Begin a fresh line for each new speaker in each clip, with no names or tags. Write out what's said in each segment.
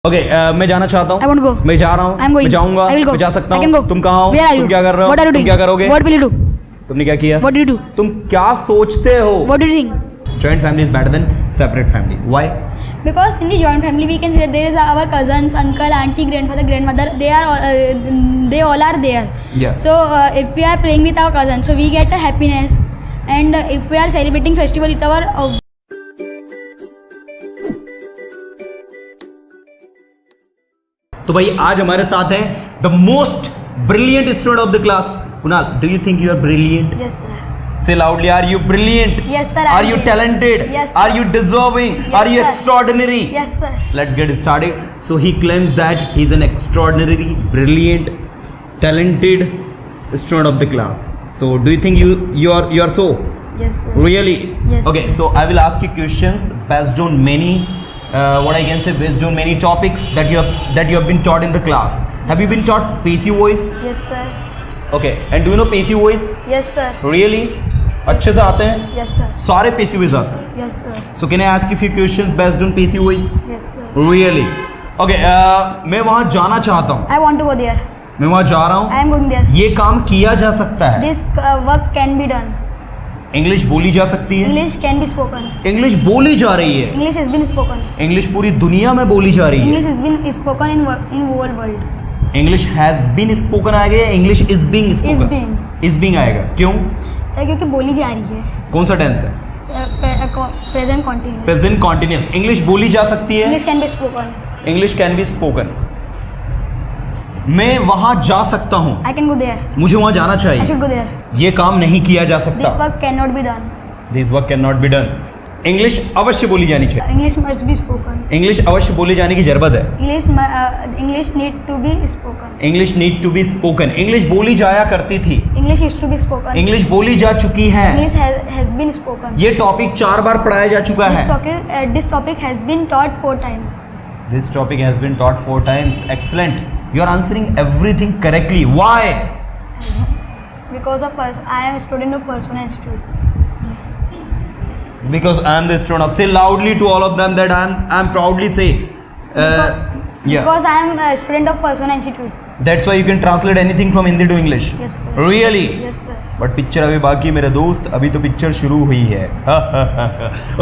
Okay मैं जाना चाहता हूँ।
I want to go.
मैं जा रहा हूँ।
I'm going.
मैं जाऊंगा।
I will go.
मैं जा सकता
I can
हूँ।
go.
तुम कहाँ हो?
Where are you?
तुम क्या कर रहे हो?
What are you
तुम
doing?
क्या करोगे?
What will you do?
तुमने क्या किया?
What do you do?
तुम क्या सोचते हो?
What do you think?
Joint family is better than separate family. Why?
Because in the joint family we can say that there is our cousins, uncle, auntie, grandfather, grandmother. They all are there.
Yeah.
So if we are playing with our cousins, so we get a happiness. And if we are celebrating festival with our
तो भाई आज हमारे साथ हैं the most brilliant student of the class. Kunal, do you think you are brilliant?
yes sir.
Say loudly, are you brilliant?
Yes sir.
Are you talented?
Yes, sir.
Are you deserving?
Yes,
Are you
sir.
extraordinary?
Yes sir.
Let's get started. So he claims that he's an extraordinary, brilliant, talented student of the class. So do you think you are so?
Yes sir.
Really?
Yes.
Okay, so I will ask you questions based on many based on many topics that you have been taught in the class. Have you been taught passive voice?
Yes sir.
Okay, and do you know passive voice?
Yes sir.
Really? अच्छे से आते हैं?
Yes sir.
सारे passive voice आते हैं?
Yes sir.
So can I ask you few questions based on passive voice?
Yes sir.
Really? Okay, मैं वहाँ जाना चाहता हूँ।
I want to go there.
मैं वहाँ जा रहा हूँ।
I am going there.
ये काम किया जा सकता है।
This work can be done.
English बोली जा सकती है।
English can be spoken.
English बोली जा रही है।
English has been spoken.
English पूरी दुनिया में बोली जा रही है।
English has been spoken in whole world.
English has been spoken आएगा या English is being
Is
spoken?
being.
Is being आएगा। क्यों?
सर क्योंकि बोली जा रही है.
कौन सा टेंस है?
Present continuous.
Present continuous. English बोली जा सकती है।
English can be spoken.
English can be spoken. मैं वहां जा सकता हूँ।
I can go there.
मुझे वहां जाना
I
चाहिए।
should go there.
ये काम नहीं किया जा
This
सकता।
work cannot be done.
This work can not be done. English अवश्य बोली जानी चाहिए।
English must be spoken.
English अवश्य बोली जाने की जरूरत है।
English need to be spoken.
English need to be spoken. English बोली जाया करती थी।
English is to be spoken.
English बोली जा चुकी है।
English has been spoken.
ये टॉपिक 4 बार पढ़ाया जा चुका है।
This topic has been taught 4 times.
This topic has been taught 4 times. Excellent. You are answering everything correctly. Why?
Because I am a student of Persona Institute.
Because I am the student of. Say loudly to all of them that I am proudly say. Yeah.
Because I am a student of Persona Institute.
That's why you can translate anything from Hindi to English.
Yes sir.
Really?
Yes sir.
But picture अभी बाकी है मेरे दोस्त। अभी तो picture शुरू हुई है।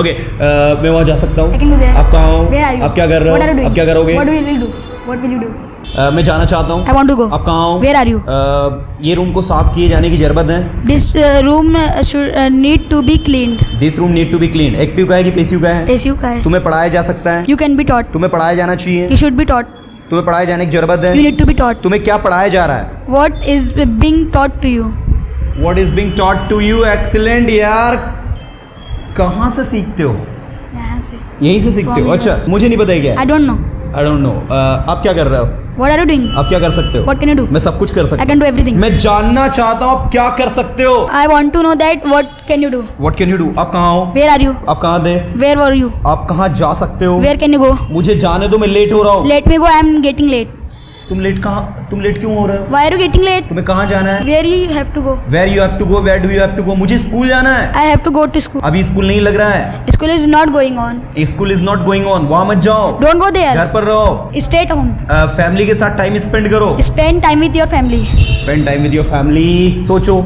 ओके, मैं वहाँ जा सकता हूँ।
I can go there.
आप कहाँ हो?
Where are you?
आप क्या कर रहे
What are you
हो?
doing?
आप क्या करोगे?
What will you do? What will you do?
मैं जाना चाहता हूँ।
I want to go.
आप कहाँ हो?
Where are you?
ये रूम को साफ किए जाने की जरूरत है।
This room should need to be cleaned.
This room need to be clean. Active का है कि पैसिव का है?
Passive का है.
तुम्हें पढ़ाया जा सकता है।
You can be taught.
तुम्हें पढ़ाया जाना चाहिए।
You should be taught.
तुम्हें पढ़ाए जाने की जरूरत है।
You need to be taught.
तुम्हें क्या पढ़ाया जा रहा है?
What is being taught to you?
What is being taught to you? Excellent यार। कहाँ से सीखते हो?
यहाँ से.
यहीं से सीखते हो?
From
अच्छा,
here.
मुझे नहीं पता है क्या?
I don't know.
I don't know. आप क्या कर रहे हो?
What are you doing?
आप क्या कर सकते हो?
What can you do?
मैं सब कुछ कर सकता
I
हूँ।
can do everything.
मैं जानना चाहता हूँ आप क्या कर सकते हो।
I want to know that what can you do?
What can you do? आप कहाँ हो?
Where are you?
आप कहाँ थे?
Where were you?
आप कहाँ जा सकते हो?
Where can you go?
मुझे जाने दो, मैं लेट हो रहा हूँ।
Let me go. I am getting late.
तुम लेट क्यों हो रहे हो?
Why are you getting late?
तुम्हें कहाँ जाना है?
Where you have to go?
Where you have to go? Where do you have to go? मुझे स्कूल जाना है।
I have to go to school.
अभी स्कूल नहीं लग रहा है।
School is not going on.
School is not going on. वहाँ मत जाओ।
Don't go
घर
there.
पर रहो।
Stay at home.
फैमिली के साथ टाइम स्पेंड करो।
Spend time with your family.
Spend time with your family. सोचो,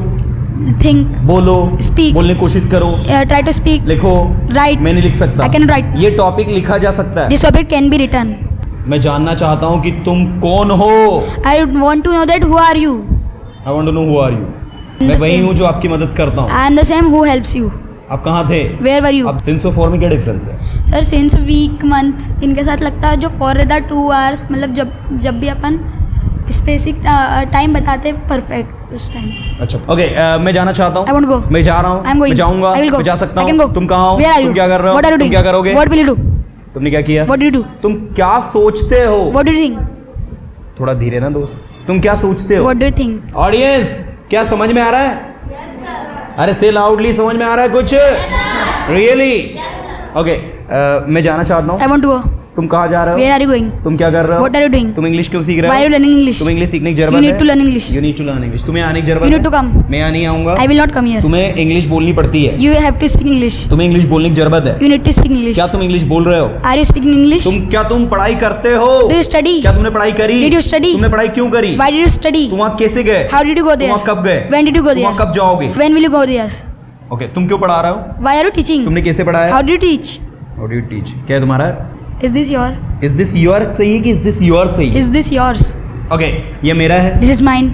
Think.
बोलो,
Speak.
बोलने की कोशिश करो,
Try to speak.
लिखो।
Write.
मैं नहीं लिख सकता।
I can write.
ये टॉपिक लिखा जा सकता है।
This topic can be written.
मैं जानना चाहता हूँ कि तुम कौन हो।
I want to know that who are you?
I want to know who are you. मैं
The
वही
same.
हूँ जो आपकी मदद करता हूँ।
I am the same who helps you.
आप कहाँ थे?
Where were you?
अब सिंस और फॉर में क्या डिफरेंस है?
सर सिंस वीक मंथ इनके साथ लगता है जो फॉर रहता 2 hours मतलब जब भी अपन स्पेसिफिक टाइम बताते परफेक्ट उस टाइम.
अच्छा, ओके, मैं जाना चाहता हूँ।
I want to go.
मैं जा रहा हूँ।
I am going.
मैं जाऊँगा।
I will go.
मैं जा सकता
I can
हूँ।
go.
तुम कहाँ हो?
Where are you?
तुम क्या कर रहे हो?
What are you
तुम
doing?
क्या करोगे?
What will you do?
तुमने क्या किया?
What do you do?
तुम क्या सोचते हो?
What do you think?
थोड़ा धीरे ना दोस्त। तुम क्या सोचते हो?
What do you think?
Audience, क्या समझ में आ रहा है? अरे से लाउडली, समझ में आ रहा है कुछ? रियली? ओके, मैं जाना चाहता हूँ।
I want to go.
तुम कहाँ जा रहे
Where
हो?
are you going?
तुम क्या कर रहे हो?
What are you doing?
तुम इंग्लिश क्यों सीख रहे
Why
हो?
are you learning English?
तुम इंग्लिश सीखने की
You
जरूरत
need to learn English.
You need to learn English. तुम्हें आने की जरूरत
You need to come.
मैं यहाँ नहीं आऊंगा।
I will not come here.
तुम्हें इंग्लिश बोलनी पड़ती है।
You have to speak English.
तुम्हें इंग्लिश बोलने की जरूरत है।
You need to speak English.
क्या तुम इंग्लिश बोल रहे हो?
Are you speaking English?
तुम पढ़ाई करते हो?
Do you study?
क्या तुमने पढ़ाई करी?
Did you study?
तुमने पढ़ाई क्यों करी?
Why did you study?
तुम वहाँ कैसे गए?
How did you go
तुम
there?
वहाँ कब गए?
When did you go
तुम वहाँ
there?
कब जाओगे?
When will you go there?
Okay, तुम क्यों पढ़ा रहे हो?
Why are you teaching?
तुमने कैसे पढ़ाया?
How do you teach?
How do you teach? क्या है तुम्हारा?
Is this your?
Is this your सही कि इज दिस योर सही?
Is this yours?
ओके, ये मेरा है
This is mine.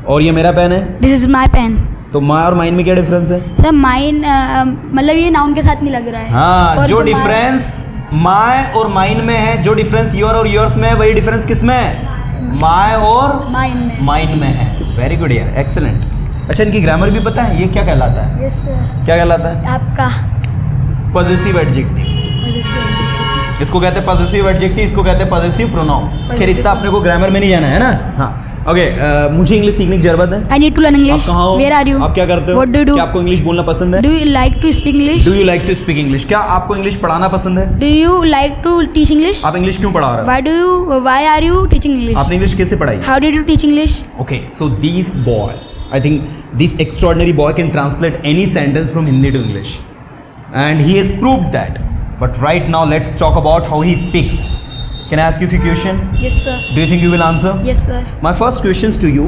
और ये मेरा पेन है।
This is my pen.
तो माय और माइन में क्या डिफरेंस है?
Sir, mine मतलब ये नाउन के साथ नहीं लग रहा है।
हाँ,
और
जो
my-
डिफरेंस माय और माइन में है, जो डिफरेंस योर और योर्स में है, वही डिफरेंस किस में है? माय और
mine में।
माइन में है। वेरी गुड यार, एक्सेलेंट। अच्छा, इनकी ग्रामर भी पता है? ये क्या कहलाता है?
Yes sir.
क्या कहलाता है?
आपका।
Positive adjective. इसको कहते हैं पॉजिटिव एडजेक्टिव, इसको कहते हैं पॉजिटिव प्रोनाउन। खैर इतना अपने को ग्रामर में नहीं जाना है ना। हाँ, ओके, मुझे इंग्लिश सीखने की जरूरत है।
I need to learn English.
आप कहाँ हो?
Where are you?
आप क्या करते हो?
What do you do?
क्या आपको इंग्लिश बोलना पसंद है?
Do you like to speak English?
Do you like to speak English? क्या आपको इंग्लिश पढ़ाना पसंद है?
Do you like to teach English?
आप इंग्लिश क्यों पढ़ा रहे हो?
Why are you teaching English?
आपने इंग्लिश कैसे पढ़ाई?
How did you teach English?
Okay, so this boy, I think this extraordinary boy can translate any sentence from Hindi to English, and he has proved that. But right now, let's talk about how he speaks. Can I ask you a few questions?
Yes sir.
Do you think you will answer?
Yes sir.
My first questions to you: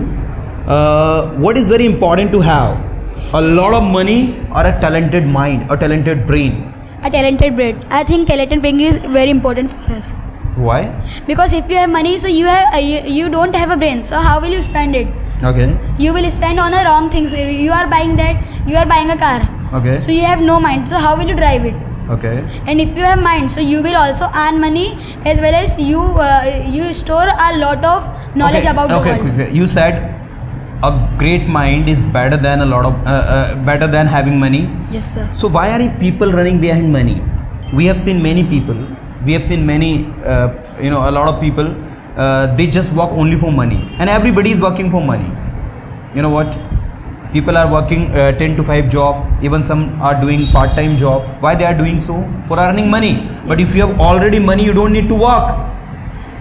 what is very important to have? A lot of money or a talented mind, a talented brain?
A talented brain. I think talented brain is very important for us.
Why?
Because if you have money, so you don't have a brain. So how will you spend it?
Okay.
You will spend on the wrong things. You are buying that. You are buying a car.
Okay.
So you have no mind. So how will you drive it?
Okay.
And if you have mind, so you will also earn money, as well as you store a lot of knowledge about the world.
Okay. You said a great mind is better than a lot of better than having money.
Yes sir.
So why are people running behind money? We have seen many people. We have seen many, a lot of people. They just work only for money, and everybody is working for money. You know what? People are working 10 to 5 job. Even some are doing part-time job. Why they are doing so? For earning money. But
Yes.
if you have already money, you don't need to work.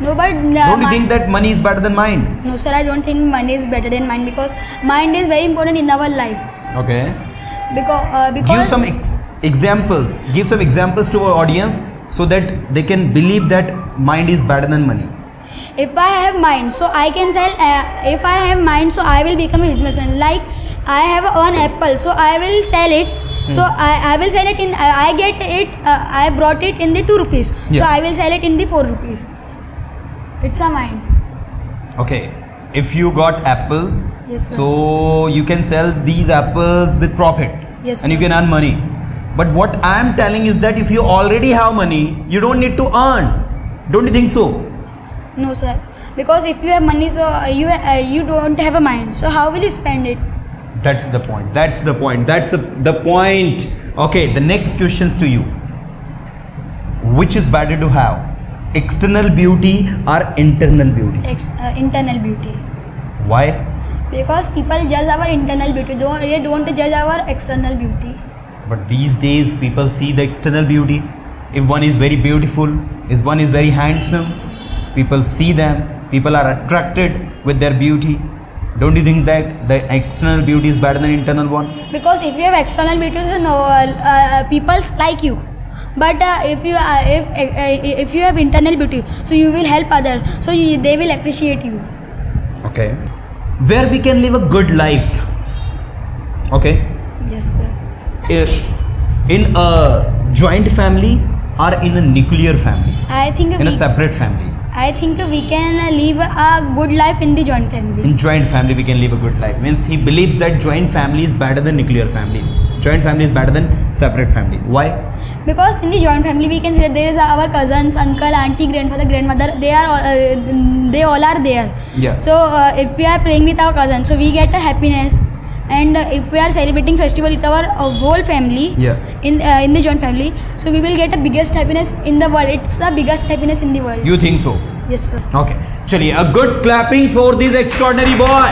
No, but
Don't you think that money is better than mind?
no sir, I don't think money is better than mind, because mind is very important in our life.
Okay.
Because
Give some examples. Give some examples to our audience so that they can believe that mind is better than money.
if I have mind, so I can sell. If I have mind, so I will become a businessman. Like I have one apple, so I will sell it. So I will sell it in. I get it. I brought it in the 2 rupees. So
Yeah.
I will sell it in the 4 rupees. It's a mind.
Okay. If you got apples,
Yes, sir.
so you can sell these apples with profit.
Yes,
And you
sir.
can earn money. But what I am telling is that if you already have money, you don't need to earn. Don't you think so?
No sir, because if you have money, so you don't have a mind. So how will you spend it?
That's the point. That's the point. The point. Okay, the next questions to you. Which is better to have? External beauty or internal beauty?
Internal beauty.
Why?
Because people judge our internal beauty. They don't judge our external beauty.
But these days people see the external beauty. If one is very beautiful, if one is very handsome, people see them. People are attracted with their beauty. Don't you think that the external beauty is better than internal one?
Because if you have external beauty, so no, people like you. But if you have internal beauty, so you will help others. So they will appreciate you.
Okay. Where we can live a good life. Okay.
Yes sir.
In a joint family or in a nuclear family,
I think
in a separate family.
I think we can live a good life in the joint family.
In joint family we can live a good life. Means he believes that joint family is better than nuclear family. Joint family is better than separate family. Why?
Because in the joint family we can see that there is our cousins, uncle, auntie, grandfather, grandmother. They all are there.
Yeah.
So if we are playing with our cousins, so we get a happiness. And if we are celebrating festival with our whole family,
Yeah.
in the joint family, so we will get the biggest happiness in the world. It's the biggest happiness in the world.
You think so?
Yes sir.
Okay. Chaliye, a good clapping for this extraordinary boy.